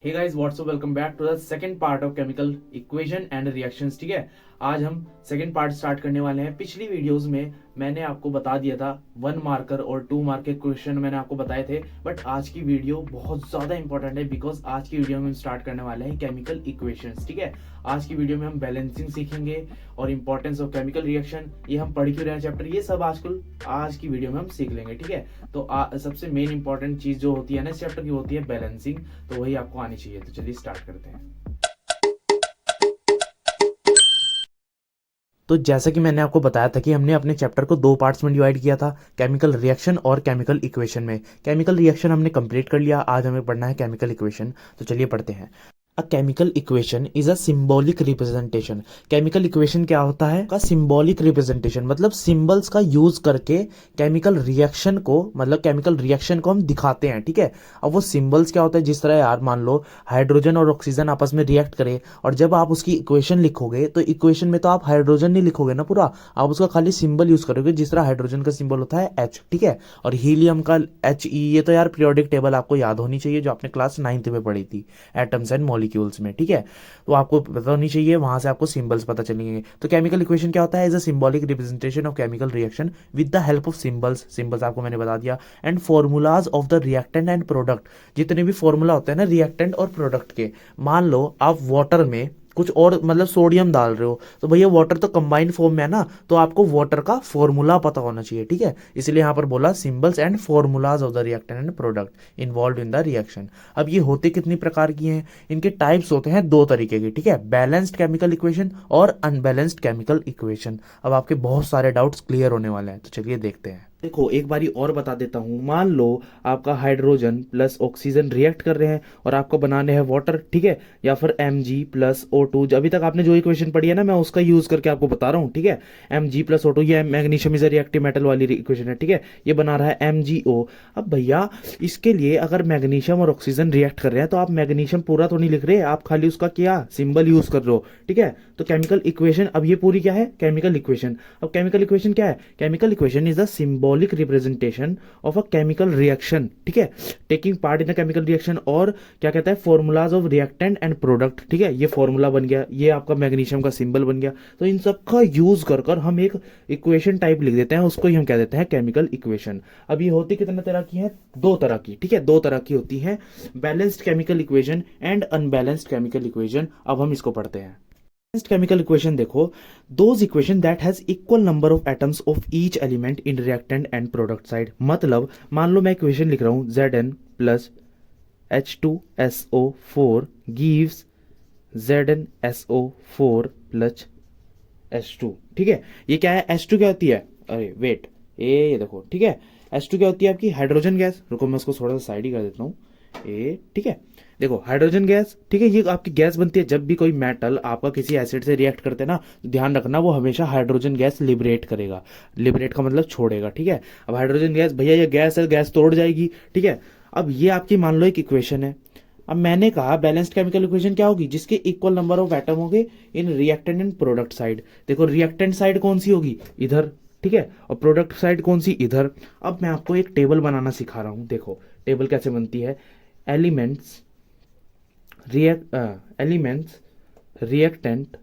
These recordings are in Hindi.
Hey guys what's up welcome back to the second part of chemical equation and reactions. ठीक है, आज हम सेकंड पार्ट स्टार्ट करने वाले हैं। पिछली वीडियोस में मैंने आपको बता दिया था 1 मार्कर और 2 मार्क के क्वेश्चन मैंने आपको बताए थे, बट आज की वीडियो बहुत ज्यादा इंपॉर्टेंट है बिकॉज आज की वीडियो में हम स्टार्ट करने वाले हैं केमिकल इक्वेशंस। ठीक है, आज की वीडियो में हम बैलेंसिंग सीखेंगे और इंपॉर्टेंस ऑफ केमिकल रिएक्शन, ये हम पढ़ क्यों रहे हैं चैप्टर, ये सब आजकल आज की वीडियो में हम सीख लेंगे। ठीक है, तो सबसे मेन इंपॉर्टेंट चीज जो होती है ना इस चैप्टर की होती है बैलेंसिंग, तो वही आपको आनी चाहिए। तो चलिए स्टार्ट करते हैं। तो जैसा कि मैंने आपको बताया था कि हमने अपने चैप्टर को 2 पार्ट्स में डिवाइड किया था, केमिकल रिएक्शन और केमिकल इक्वेशन में। केमिकल रिएक्शन हमने कंप्लीट कर लिया, आज हमें पढ़ना है केमिकल इक्वेशन। तो चलिए पढ़ते हैं। A chemical equation is a symbolic representation. Chemical equation क्या होता है? का सिंबॉलिक रिप्रेजेंटेशन मतलब सिंबल्स का यूज करके केमिकल रिएक्शन को, मतलब केमिकल रिएक्शन को हम दिखाते हैं। ठीक है, अब वो सिंबल्स क्या होता है, जिस तरह यार मान लो हाइड्रोजन और ऑक्सीजन आपस में रिएक्ट करे और जब आप उसकी इक्वेशन लिखोगे तो इक्वेशन में तो आप हाइड्रोजन नहीं लिखोगे ना पूरा, आप उसका खाली सिंबल यूज करोगे। जिस तरह हाइड्रोजन का सिंबल होता है H, ठीक है, और हीलियम का HE। ये तो यार पीरियोडिक टेबल आपको याद होनी चाहिए जो आपने क्लास 9th में पढ़ी थी, एटम्स एंड मॉलिक्यूल्स में। ठीक है, तो आपको पता होनी चाहिए, वहां से आपको सिंबल्स पता चलेंगे। तो केमिकल इक्वेशन क्या होता है? Is a symbolic representation of chemical reaction with the help of symbols. Symbols आपको मैंने बता दिया। And formulas of the reactant and product. जितने भी फॉर्मूला होते हैं ना रिएक्टेंट और प्रोडक्ट के, मान लो आप वाटर में कुछ और मतलब सोडियम डाल रहे हो, तो भैया वाटर तो कंबाइंड फॉर्म में है ना, तो आपको वाटर का फॉर्मूला पता होना चाहिए। ठीक है, इसलिए यहां पर बोला symbols and formulas of the reactant and product involve in the reaction. अब ये होते कितनी प्रकार की हैं? इनके टाइप्स होते हैं 2 तरीके के। ठीक है, बैलेंस्ड केमिकल इक्वेशन और अनबैलेंस्ड केमिकल इक्वेशन। अब आपके बहुत सारे डाउट्स क्लियर होने वाले हैं, तो चलिए देखते हैं। देखो एक बारी और बता देता हूं, मान लो आपका हाइड्रोजन प्लस ऑक्सीजन रिएक्ट कर रहे हैं और आपको बनाने हैं वाटर। ठीक है, या फिर Mg+O2। अभी तक आपने जो इक्वेशन पढ़ी है ना, मैं उसका यूज करके आपको बता रहा हूँ। ठीक है, Mg+O2, ये magnesium is a reactive metal वाली इक्वेशन है। ठीक है, ये बना रहा है MgO। अब भैया इसके लिए अगर मैग्नीशियम और ऑक्सीजन रिएक्ट कर रहे हैं तो आप मैग्नीशियम पूरा तो नहीं लिख रहे, आप खाली उसका क्या सिंबल यूज कर रहे हो। ठीक है, तो केमिकल इक्वेशन अब ये पूरी क्या है? Chemical equation. अब केमिकल इक्वेशन क्या है? Chemical equation is the symbolic representation of a chemical reaction. ठीक है, taking part in a chemical reaction. और क्या कहता है? Formulas of reactant and product. ठीक है, ये फॉर्मूला बन गया, ये आपका मैग्नीशियम का सिंबल बन गया। तो इन सब का यूज कर कर हम एक इक्वेशन टाइप लिख देते हैं, उसको ही हम कह देते हैं केमिकल इक्वेशन। अब ये होती कितने तरह की है? 2 तरह की। ठीक है, 2 तरह की होती है, balanced chemical equation and unbalanced chemical equation. अब हम इसको पढ़ते हैं। बैलेंस्ड केमिकल इक्वेशन देखो, those equation that has equal number of atoms of each element in reactant and product side. मतलब मान लो मैं इक्वेशन लिख रहा हूं Zn plus H2SO4 gives ZnSO4 plus H2। ठीक है, ये क्या है? H2 क्या होती है? अरे वेट, ये देखो। ठीक है, H2 क्या होती है? आपकी हाइड्रोजन गैस। रुको मैं उसको थोड़ा सा साइड ही कर देता हूँ। ठीक है, देखो हाइड्रोजन गैस। ठीक है, ये आपकी गैस बनती है जब भी कोई मेटल आपका किसी एसिड से रिएक्ट करते हैं ना, तो ध्यान रखना वो हमेशा हाइड्रोजन गैस लिबरेट करेगा। लिबरेट का मतलब छोड़ेगा। ठीक है, अब हाइड्रोजन गैस, भैया ये गैस है, गैस तोड़ जाएगी। ठीक है, अब ये आपकी मान लो एक इक्वेशन है। अब मैंने कहा बैलेंस्ड केमिकल इक्वेशन क्या होगी? जिसके इक्वल नंबर ऑफ एटम होंगे in reactant and product side. देखो रिएक्टेंट साइड कौन सी होगी? इधर। ठीक है, और प्रोडक्ट साइड कौन सी? इधर। अब मैं आपको एक टेबल बनाना सिखा रहा हूं। देखो टेबल कैसे बनती है। Elements elements reactant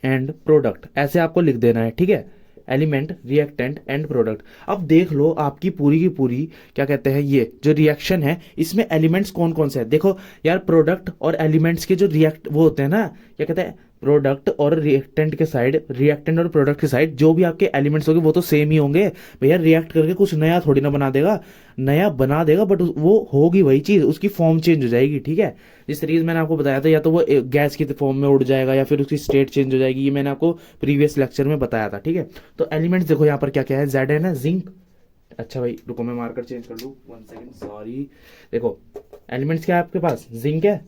and product, ऐसे आपको लिख देना है। ठीक है, एलिमेंट रिएक्टेंट एंड प्रोडक्ट। अब देख लो आपकी पूरी की पूरी क्या कहते हैं, ये जो रिएक्शन है इसमें एलिमेंट्स कौन कौन से हैं। देखो यार, प्रोडक्ट और एलिमेंट्स के जो रिएक्ट वो होते हैं ना, क्या कहते हैं, प्रोडक्ट और रिएक्टेंट के साइड, रिएक्टेंट और प्रोडक्ट के साइड जो भी आपके एलिमेंट्स होंगे वो तो सेम ही होंगे। भैया रिएक्ट करके कुछ नया थोड़ी ना बना देगा, नया बना देगा बट वो होगी वही चीज, उसकी फॉर्म चेंज हो जाएगी। ठीक है, जिस तरीके से मैंने आपको बताया था, या तो वो गैस की फॉर्म में उड़ जाएगा या फिर उसकी स्टेट चेंज हो जाएगी। ये मैंने आपको प्रीवियस लेक्चर में बताया था। ठीक है, तो एलिमेंट्स देखो यहाँ पर क्या क्या है। जेड है ना, जिंक। अच्छा भाई रुको मैं मार्कर चेंज कर लूँ, 1 सेकेंड, सॉरी। देखो एलिमेंट्स क्या है आपके पास? जिंक है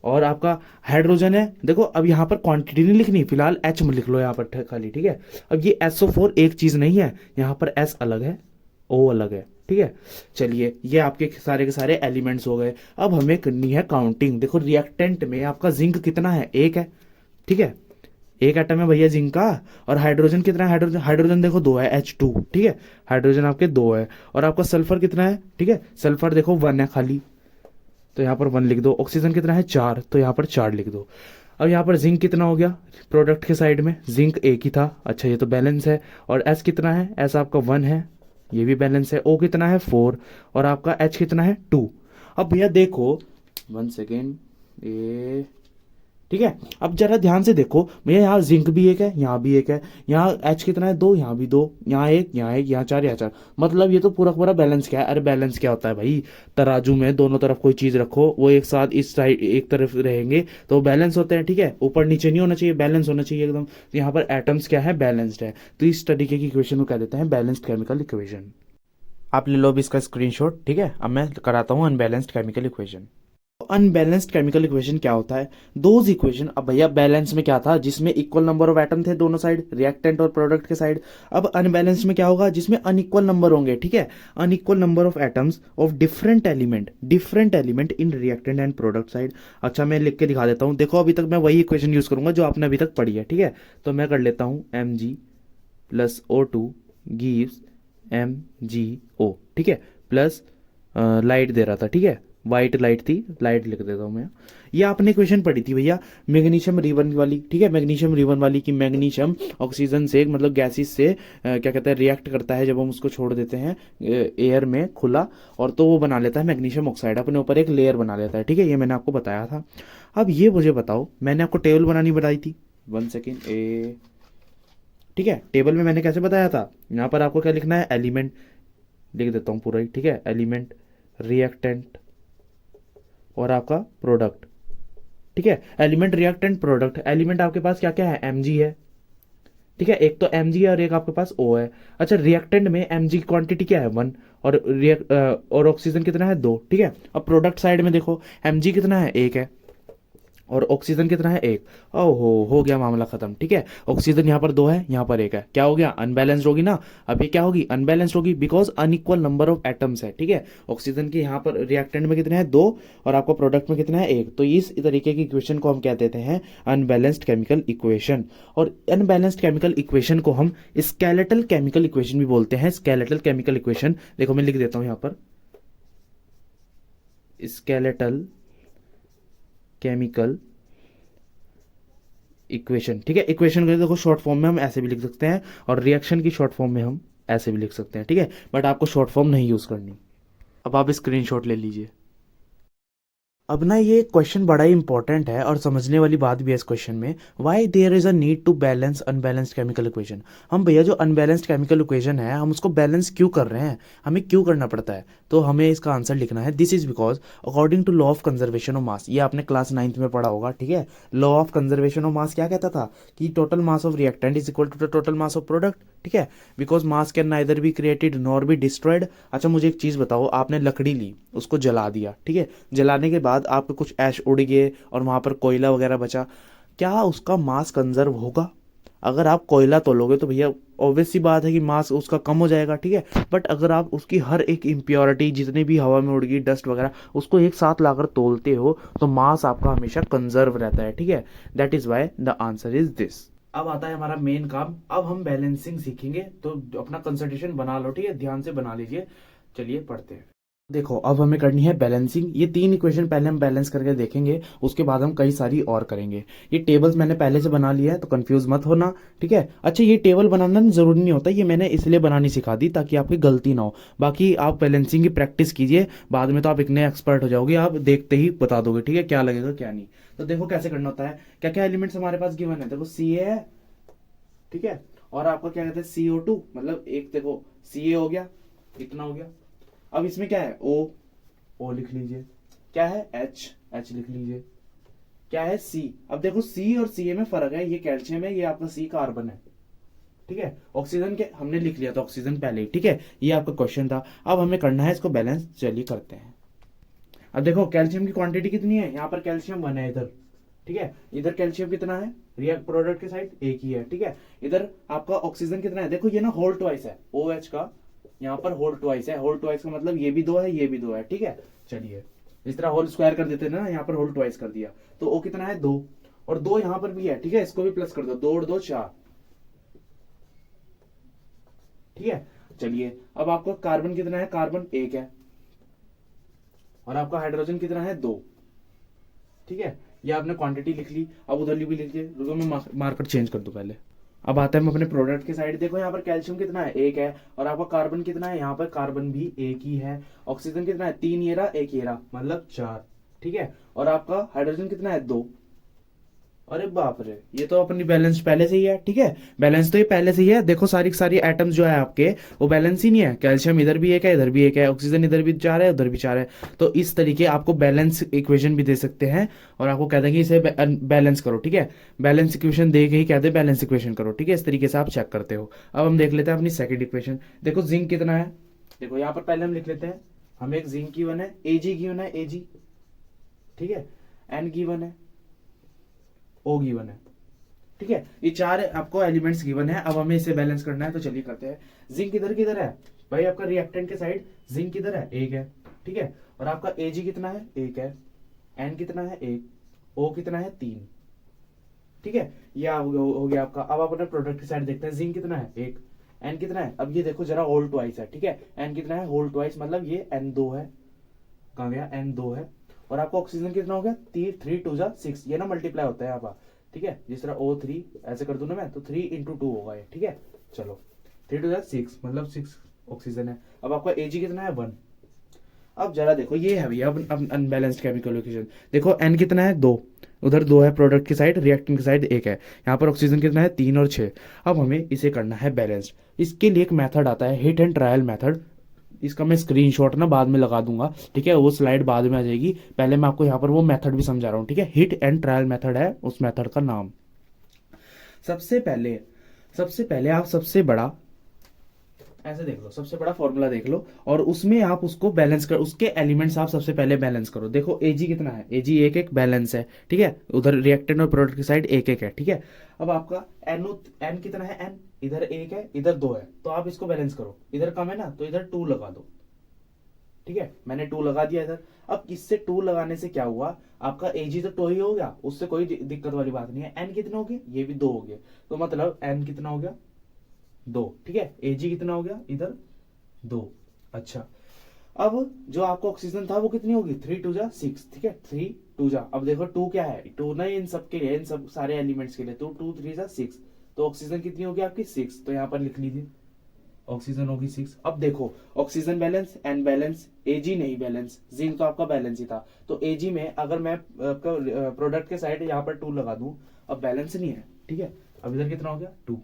और आपका हाइड्रोजन है। देखो अब यहाँ पर क्वांटिटी नहीं लिखनी, फिलहाल H में लिख लो यहाँ पर खाली। ठीक है, अब ये SO4 एक चीज नहीं है, यहाँ पर S अलग है, O अलग है। ठीक है, चलिए ये आपके सारे के सारे एलिमेंट्स हो गए। अब हमें करनी है काउंटिंग। देखो रिएक्टेंट में आपका जिंक कितना है? 1 है। ठीक है, 1 एटम है भैया जिंक का। और हाइड्रोजन कितना है? हाइड्रोजन देखो 2 है, H2। ठीक है, हाइड्रोजन आपके 2 है। और आपका सल्फर कितना है? ठीक है, सल्फर देखो 1 है खाली। तो यहाँ पर 1 लिख दो। ऑक्सीजन कितना है 4, तो यहाँ पर 4 लिख दो। अब यहाँ पर जिंक कितना हो गया प्रोडक्ट के साइड में, जिंक एक ही था, अच्छा ये तो बैलेंस है। और एस कितना है, एस आपका 1 है, ये भी बैलेंस है। ओ कितना है 4, और आपका एच कितना है 2। अब भैया देखो 1 सेकेंड, ए ठीक है। अब जरा ध्यान से देखो भैया, यहाँ जिंक भी एक है, यहाँ भी एक है, यहाँ एच कितना है 2, यहाँ भी 2, यहाँ एक, यहाँ एक, यहाँ 4, यहाँ 4। मतलब ये तो पूरा पूरा बैलेंस क्या है। अरे बैलेंस क्या होता है भाई, तराजू में दोनों तरफ कोई चीज रखो, वो एक साथ इस साइड एक तरफ रहेंगे तो बैलेंस होते हैं, ठीक है। ऊपर नीचे नहीं होना चाहिए, बैलेंस होना चाहिए एकदम। तो यहाँ पर एटम्स क्या है, बैलेंस्ड है। तो इस तरीके की इक्वेशन को कह देते हैं बैलेंस्ड केमिकल इक्वेशन। आप ले लो अब इसका स्क्रीनशॉट, ठीक है। अब मैं कराता हूँ unbalanced chemical equation. Unbalanced chemical equation क्या होता है, दोज इक्वेशन। अब भैया बैलेंस में क्या था, जिसमें इक्वल नंबर ऑफ एटम थे दोनों साइड, रिएक्टेंट और प्रोडक्ट के साइड। अब अनबैलेंस में क्या होगा, जिसमें अनइक्वल नंबर होंगे, ठीक है। Unequal number of atoms of different element in reactant and product side. अच्छा मैं लिख के दिखा देता हूं, देखो अभी तक मैं वही इक्वेशन यूज करूंगा जो आपने अभी तक पढ़ी है, ठीक है। तो मैं कर लेता हूं Mg+O2 गिव्स MgO, ठीक है, प्लस लाइट दे रहा था, ठीक है, व्हाइट लाइट थी, लाइट लिख देता हूं मैं। ये आपने क्वेश्चन पढ़ी थी भैया मैग्नीशियम रिबन वाली, ठीक है। मैग्नीशियम रिबन वाली की मैग्नीशियम ऑक्सीजन से मतलब गैसेस से क्या कहते हैं रिएक्ट करता है जब हम उसको छोड़ देते हैं एयर में खुला, और तो वो बना लेता है मैग्नीशियम ऑक्साइड, अपने ऊपर एक लेयर बना लेता है, ठीक है। ये मैंने आपको बताया था। अब ये मुझे बताओ, मैंने आपको टेबल बनानी बताई थी, 1 सेकेंड, ठीक है। टेबल में मैंने कैसे बताया था, यहाँ पर आपको क्या लिखना है, एलिमेंट लिख देता हूँ पूरा ही, ठीक है। एलिमेंट, रिएक्टेंट और आपका प्रोडक्ट, ठीक है। Element, reactant, product. एलिमेंट आपके पास क्या क्या है, Mg है, ठीक है, एक तो Mg है और एक आपके पास O है। अच्छा रिएक्टेंट में Mg की क्वांटिटी क्या है 1, और और ऑक्सीजन कितना है 2, ठीक है। अब प्रोडक्ट साइड में देखो Mg कितना है 1 है, और ऑक्सीजन कितना है 1। ओहो हो गया मामला खत्म, ठीक है। ऑक्सीजन यहाँ पर 2 है, यहाँ पर 1 है, क्या हो गया, अनबैलेंस्ड होगी ना। अब ये क्या होगी, अनबैलेंस्ड होगी, because unequal number of atoms है, ठीक है। ऑक्सीजन के यहाँ पर रिएक्टेंट में कितने हैं 2, और आपका प्रोडक्ट में कितना है 1। तो इस तरीके की इक्वेशन को हम क्या देते हैं, अनबैलेंस्ड केमिकल इक्वेशन। और अनबैलेंस्ड केमिकल इक्वेशन को हम स्केलेटल केमिकल इक्वेशन भी बोलते हैं। स्केलेटल केमिकल इक्वेशन देखो मैं लिख देता हूं यहाँ पर, स्केलेटल केमिकल इक्वेशन, ठीक है। इक्वेशन को देखो शॉर्ट फॉर्म में हम ऐसे भी लिख सकते हैं, और रिएक्शन की शॉर्ट फॉर्म में हम ऐसे भी लिख सकते हैं, ठीक है। बट आपको शॉर्ट फॉर्म नहीं यूज करनी। अब आप स्क्रीनशॉट ले लीजिए। अब ना ये क्वेश्चन बड़ा ही इंपॉर्टेंट है और समझने वाली बात भी है इस क्वेश्चन में, why there is a need to balance unbalanced chemical equation. हम भैया जो अनबैलेंस्ड केमिकल इक्वेशन है हम उसको बैलेंस क्यों कर रहे हैं, हमें क्यों करना पड़ता है। तो हमें इसका आंसर लिखना है, this is because according to law of conservation of mass. ये आपने क्लास 9th में पढ़ा होगा, ठीक है। Law of conservation of mass क्या कहता था कि total mass of reactant is equal to the total mass of product, ठीक है। Because mass can neither be created nor be destroyed. अच्छा मुझे एक चीज बताओ, आपने लकड़ी ली उसको जला दिया, ठीक है। जलाने के बाद आपके कुछ ऐश उड़ गए और वहां पर कोयला वगैरह बचा, क्या उसका मास कंजर्व होगा। अगर आप कोयला तोलोगे तो भैया ऑब्वियस सी बात है कि मास उसका कम हो जाएगा, ठीक है। बट अगर आप उसकी हर एक इम्प्योरिटी जितनी भी हवा में उड़ गई डस्ट वगैरह उसको एक साथ लाकर तोलते हो तो मास आपका हमेशा कंजर्व रहता है, ठीक है। That is why the answer is this. अब आता है हमारा मेन काम, अब हम बैलेंसिंग सीखेंगे, तो अपना कंसंट्रेशन बना लो, ठीक है, ध्यान से बना लीजिए। चलिए पढ़ते हैं। देखो अब हमें करनी है बैलेंसिंग। ये 3 इक्वेशन पहले हम बैलेंस करके देखेंगे, उसके बाद हम कई सारी और करेंगे। ये टेबल्स मैंने पहले से बना लिया है तो कंफ्यूज मत होना, ठीक है। अच्छा ये टेबल बनाना जरूरी नहीं होता, ये मैंने इसलिए बनानी सिखा दी ताकि आपकी गलती ना हो। बाकी आप बैलेंसिंग की प्रैक्टिस कीजिए, बाद में तो आप इतने एक्सपर्ट हो जाओगे, आप देखते ही बता दोगे, ठीक है, क्या लगेगा क्या नहीं। तो देखो कैसे करना होता है, क्या क्या एलिमेंट्स हमारे पास गिवन है, देखो Ca है, ठीक है, और आपका क्या कहते हैं CO2, मतलब एक देखो Ca हो गया, इतना हो गया। अब इसमें क्या है O लिख लीजिए, क्या है H लिख लीजिए, क्या है C। अब देखो C और Ca में फर्क है, ये कैल्शियम है, ये आपका C कार्बन है, ठीक है। ऑक्सीजन के हमने लिख लिया था ऑक्सीजन पहले ही, ठीक है। ये आपका क्वेश्चन था, अब हमें करना है इसको बैलेंस, चलिए करते हैं। अब देखो कैल्शियम की क्वांटिटी कितनी है, यहाँ पर कैल्शियम 1 है इधर, ठीक है। इधर कैल्शियम कितना है, रिएक्ट प्रोडक्ट के साइड 1 ही है, ठीक है। इधर आपका ऑक्सीजन कितना है, देखो ये ना होल ट्वाइस है, OH का यहाँ पर होल ट्वाइस है, होल ट्वाइस का मतलब ये भी 2 है ये भी 2 है, ठीक है। चलिए इस तरह होल स्क्वायर कर देते ना, यहाँ पर होल ट्वाइस कर दिया, तो O कितना है 2, और 2 यहाँ पर भी है, ठीक है। इसको भी प्लस कर दो, 2 और 2 4, ठीक है। चलिए अब आपका कार्बन कितना है, कार्बन 1 है, और आपका हाइड्रोजन कितना है 2। ठीक है, ये आपने क्वांटिटी लिख ली। अब उधर भी लिख ली, रुको मैं मार्कर चेंज कर दूं पहले। अब आता है हम अपने प्रोडक्ट की साइड। देखो यहाँ पर कैल्शियम कितना है 1 है, और आपका कार्बन कितना है, यहाँ पर कार्बन भी 1 ही है। ऑक्सीजन कितना है 3 ये रहा, 1 ये रहा, मतलब 4। ठीक है, और आपका हाइड्रोजन कितना है 2। अरे बाप रे, ये तो अपनी बैलेंस पहले से ही है। ठीक है, बैलेंस तो ये पहले से ही है। देखो सारी सारी एटम्स जो है आपके, वो बैलेंस ही नहीं है। कैल्शियम इधर भी 1 है, इधर भी 1 है, ऑक्सीजन इधर भी 4 है, उधर भी 4 है। तो इस तरीके आपको बैलेंस इक्वेशन भी दे सकते हैं, और आपको कह देंगे इसे बैलेंस करो। ठीक है, बैलेंस इक्वेशन दे के ही कहते हैं बैलेंस इक्वेशन करो। ठीक है, इस तरीके से आप चेक करते हो। अब हम देख लेते हैं अपनी सेकेंड इक्वेशन। देखो जिंक कितना है, देखो यहाँ पर पहले हम लिख लेते हैं। हमें एक जिंक गिवन है, Ag गिवन है, Ag। ठीक है, N गिवन है, O गिवन है। ठीक है, ये 4 आपको एलिमेंट्स गिवन है। अब हमें इसे बैलेंस करना है, तो चलिए करते हैं। जिंक इधर किधर है भाई, आपका रिएक्टेंट के साइड जिंक किधर है 1 है। ठीक है, और आपका Ag कितना है 1 है, N कितना है 1, O कितना है 3। ठीक है, ये हो गया आपका। अब आप अपने प्रोडक्ट की साइड देखते हैं। जिंक कितना है 1, N कितना है, अब ये देखो जरा होल ट्वाइस है। ठीक है, N कितना है होल ट्वाइस, मतलब ये N2 है। कहाँ गया, N2 है। और आपका ऑक्सीजन कितना हो गया 3 2 जा 6, ये ना मल्टीप्लाई होता है यहाँ पर। ठीक है, जिस तरह O3 ऐसे कर दूं ना मैं, तो 3 × 2 होगा ये। ठीक है, चलो 3 2 जा 6, मतलब 6 ऑक्सीजन है। अब आपका Ag कितना है 1। अब जरा देखो, ये है भैया अब अनबैलेंस्ड केमिकल इक्वेशन। देखो N कितना है 2, उधर 2 है प्रोडक्ट की साइड, रिएक्टेंट की साइड 1 है। यहाँ पर ऑक्सीजन कितना है 3 और 6। अब हमें इसे करना है बैलेंस्ड। इसके लिए एक मेथड आता है, हिट एंड ट्रायल मेथड। इसका मैं स्क्रीनशॉट ना बाद में लगा दूंगा। ठीक है, वो स्लाइड बाद में आ जाएगी। पहले मैं आपको यहाँ पर वो मेथड भी समझा रहा हूँ। ठीक है, हिट एंड ट्रायल मेथड है उस मेथड का नाम। सबसे पहले आप सबसे बड़ा ऐसे देख लो, सबसे बड़ा फॉर्मूला देख लो, और उसमें आप उसको बैलेंस कर, उसके एलिमेंट्स आप सबसे पहले बैलेंस करो। देखो Ag कितना है, Ag 1 1 बैलेंस है। ठीक है, उधर रिएक्टेंट और प्रोडक्ट की साइड 1 1 है। ठीक है, अब आपका N कितना है, N इधर 1 है, इधर 2 है, तो आप इसको बैलेंस करो। इधर कम है ना, तो इधर 2 लगा दो। ठीक है, मैंने 2 लगा दिया इधर। अब इससे 2 लगाने से क्या हुआ, आपका Ag तो 2 ही हो गया, उससे कोई दिक्कत वाली बात नहीं है। N कितना हो गया, ये भी 2 हो गया, तो मतलब N कितना हो गया 2। ठीक है, Ag कितना हो गया इधर 2। अच्छा, अब जो आपको ऑक्सीजन था वो कितनी होगी 3 2 जा 6। ठीक है, 3 2 जा, अब देखो 2 क्या है, 2 ना इन सब के लिए, इन सब सारे एलिमेंट्स के लिए, तो 2 3 जा 6। तो ऑक्सीजन कितनी होगी आपकी 6, तो यहाँ पर लिख लीजिए ऑक्सीजन होगी 6। अब देखो oxygen balance, N balance, Ag नहीं बैलेंस, जिंक तो आपका बैलेंस ही था। तो Ag में अगर मैं आपका प्रोडक्ट के साइड यहाँ पर 2 लगा दूं, अब बैलेंस नहीं है। ठीक है, अब इधर कितना हो गया 2।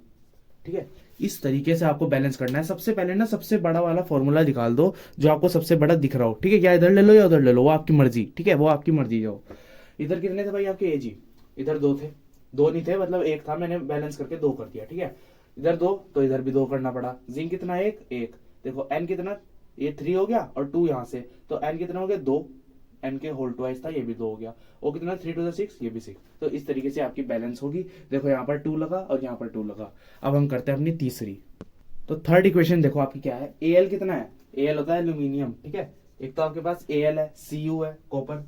ठीक है, इस तरीके से आपको बैलेंस करना है। सबसे पहले ना सबसे बड़ा वाला फॉर्मूला निकाल दो, जो आपको सबसे बड़ा दिख रहा हो। ठीक है, या इधर ले लो या उधर ले लो, वो आपकी मर्जी। ठीक है, वो आपकी मर्जी हो। इधर कितने थे भाई आपके Ag, इधर 2 थे, 2 नहीं थे, मतलब 1 था, मैंने बैलेंस करके 2 कर दिया। ठीक है, इधर 2, तो इधर भी 2 करना पड़ा। जिंक कितना 1 1, देखो N कितना, ये 3 हो गया और 2 यहाँ से, तो N कितना हो गया 2, N के होल ट्वाइस था, ये भी 2 हो गया। वो कितना 3 2 6, ये भी 6। तो इस तरीके से आपकी बैलेंस होगी। देखो यहाँ पर 2 लगा और यहाँ पर 2 लगा। अब हम करते हैं अपनी तीसरी। तो थर्ड इक्वेशन देखो आपकी क्या है, Al कितना है, Al होता है एल्यूमिनियम। ठीक है, एक तो आपके पास Al है, Cu है कॉपर,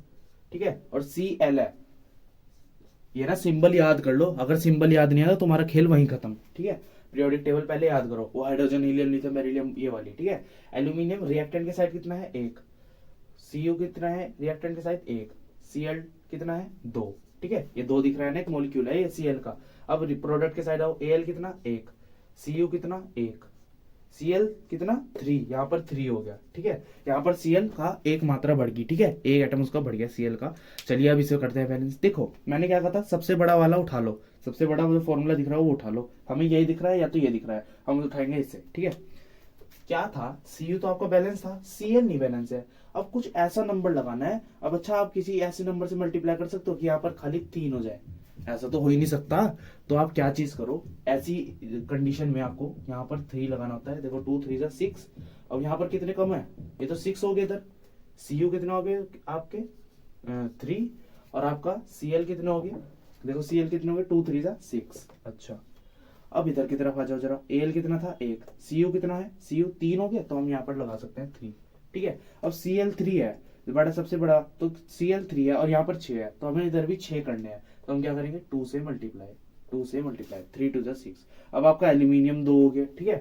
ठीक है, और Cl है। ये ना सिंबल याद कर लो, अगर सिंबल याद नहीं आया तो तुम्हारा खेल वहीं खत्म। ठीक है, पीरियोडिक टेबल पहले याद करो, वो हाइड्रोजन हीलियम लिथियम बेरिलियम ये वाली। ठीक है, एल्यूमिनियम रिएक्टेंट के साइड कितना है 1, Cu कितना है रिएक्टेंट के साइड 1, Cl कितना है 2। ठीक है, ये 2 दिख रहा है ना, एक मॉलिक्यूल है ये Cl का। अब प्रोडक्ट के साइड आओ, Al कितना 1, Cu कितना 1, Cl कितना 3, यहाँ पर 3 हो गया। ठीक है, यहाँ पर Cl का एक मात्रा बढ़ गई। ठीक है, एक एटम उसका बढ़ गया Cl का। चलिए अब इसे करते हैं बैलेंस। देखो मैंने क्या कहा था, सबसे बड़ा वाला उठा लो, सबसे बड़ा जो फॉर्मूला दिख रहा है वो उठा लो। हमें यही दिख रहा है या तो ये दिख रहा है, हम उठाएंगे इससे। ठीक है, क्या था, Cu तो आपका बैलेंस था, Cl नहीं बैलेंस है। अब कुछ ऐसा नंबर लगाना है। अब अच्छा, आप किसी ऐसे नंबर से मल्टीप्लाई कर सकते हो कि यहाँ पर खाली 3 हो जाए, ऐसा तो हो ही नहीं सकता। तो आप क्या चीज करो, ऐसी कंडीशन में आपको यहाँ पर 3 लगाना होता है। देखो 2 3 जा 6, अब यहाँ पर कितने कम है, ये तो 6 हो गए इधर। Cu कितना हो गए आपके 3, और आपका Cl कितना हो गया, देखो Cl कितना हो गया 2 3 जा 6। अच्छा, अब इधर की तरफ आ जाओ जरा, Al कितना था 1, Cu कितना है, Cu 3 हो गया, तो हम यहाँ पर लगा सकते हैं 3। ठीक है, अब Cl 3 है, बड़ा सबसे बड़ा, तो Cl 3 है और यहाँ पर 6 है, तो हमें इधर भी 6 करने हैं। तो हम क्या करेंगे 2 से मल्टीप्लाई, 3 2 जा 6। अब आपका एल्यूमिनियम 2 हो गया। ठीक है,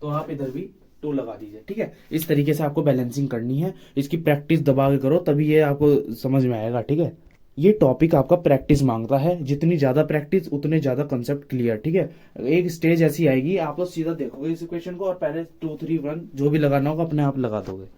तो आप इधर भी 2 लगा दीजिए, ठीक है। इस तरीके से आपको बैलेंसिंग करनी है, इसकी प्रैक्टिस दबा के करो तभी ये आपको समझ में आएगा, ठीक है। ये टॉपिक आपका प्रैक्टिस मांगता है, जितनी ज़्यादा प्रैक्टिस उतने ज़्यादा कंसेप्ट क्लियर, ठीक है। एक स्टेज ऐसी आएगी आप लोग सीधा देखोगे इस इक्वेशन को और पहले 2 3 1 जो भी लगाना होगा अपने आप लगा दोगे।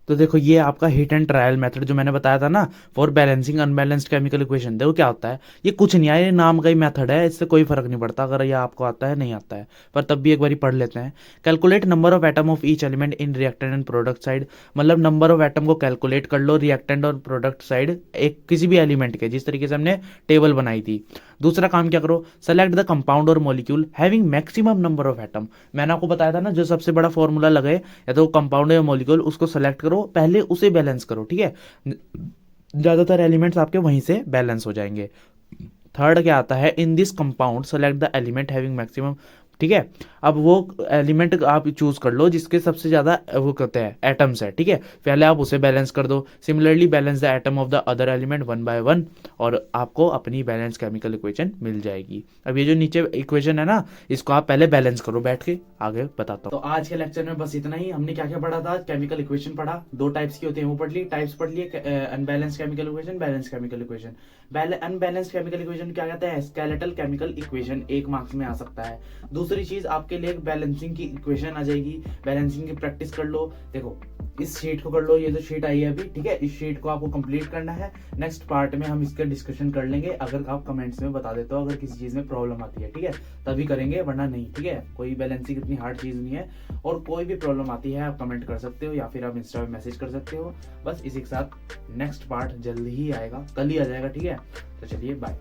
तो देखो ये आपका हिट एंड ट्रायल मेथड जो मैंने बताया था ना for balancing unbalanced chemical equation, देखो क्या होता है, ये कुछ नहीं है, ये नाम का ही मेथड है, इससे कोई फर्क नहीं पड़ता अगर ये आपको आता है नहीं आता है, पर तब भी एक बार पढ़ लेते हैं। Calculate number of atom of each element in reactant and product side, मतलब नंबर ऑफ एटम को कैलकुलेट कर लो रिएक्टेंट और प्रोडक्ट साइड एक किसी भी एलिमेंट के, जिस तरीके से हमने टेबल बनाई थी। दूसरा काम क्या करो, सेलेक्ट द कंपाउंड और molecule having maximum number of atom, मैंने आपको बताया था ना जो सबसे बड़ा फॉर्मूला लगे या तो कंपाउंड या मॉलिक्यूल उसको सेलेक्ट करो, पहले उसे बैलेंस करो, ठीक है। ज्यादातर एलिमेंट्स आपके वहीं से बैलेंस हो जाएंगे। थर्ड क्या आता है, in this compound select the element having maximum, ठीक है। अब वो एलिमेंट आप चूज कर लो जिसके सबसे ज्यादा वो कहते हैं एटम्स है, ठीक है, पहले आप उसे बैलेंस कर दो। Similarly balance the atom of the other element 1 by 1 और आपको अपनी बैलेंस केमिकल इक्वेशन मिल जाएगी। अब ये जो नीचे इक्वेशन है ना इसको आप पहले बैलेंस करो बैठ के, आगे बताता हूँ। तो आज के लेक्चर में बस इतना ही। हमने क्या क्या पढ़ा था, केमिकल इक्वेशन पढ़ा, 2 टाइप्स की होती है वो पढ़ ली, टाइप्स पढ़ लिए, unbalance chemical equation, balance chemical equation. Unbalanced chemical equation क्या कहते हैं, स्केलेटल केमिकल इक्वेशन 1 मार्क्स में आ सकता है। दूसरी चीज आपके लिए एक बैलेंसिंग की इक्वेशन आ जाएगी, बैलेंसिंग की प्रैक्टिस कर लो। देखो इस शीट को कर लो, ये जो शीट आई है अभी, ठीक है, इस शीट को आपको कंप्लीट करना है। नेक्स्ट पार्ट में हम इसका डिस्कशन कर लेंगे, अगर आप कमेंट्स में बता देते हो अगर किसी चीज में प्रॉब्लम आती है, ठीक है, तभी करेंगे वरना नहीं, ठीक है। कोई बैलेंसिंग इतनी हार्ड चीज नहीं है, और कोई भी प्रॉब्लम आती है आप कमेंट कर सकते हो या फिर आप इंस्टा पे मैसेज कर सकते हो। बस इसी के साथ नेक्स्ट पार्ट जल्दी ही आएगा, कल ही आ जाएगा, ठीक है। तो चलिए बाय।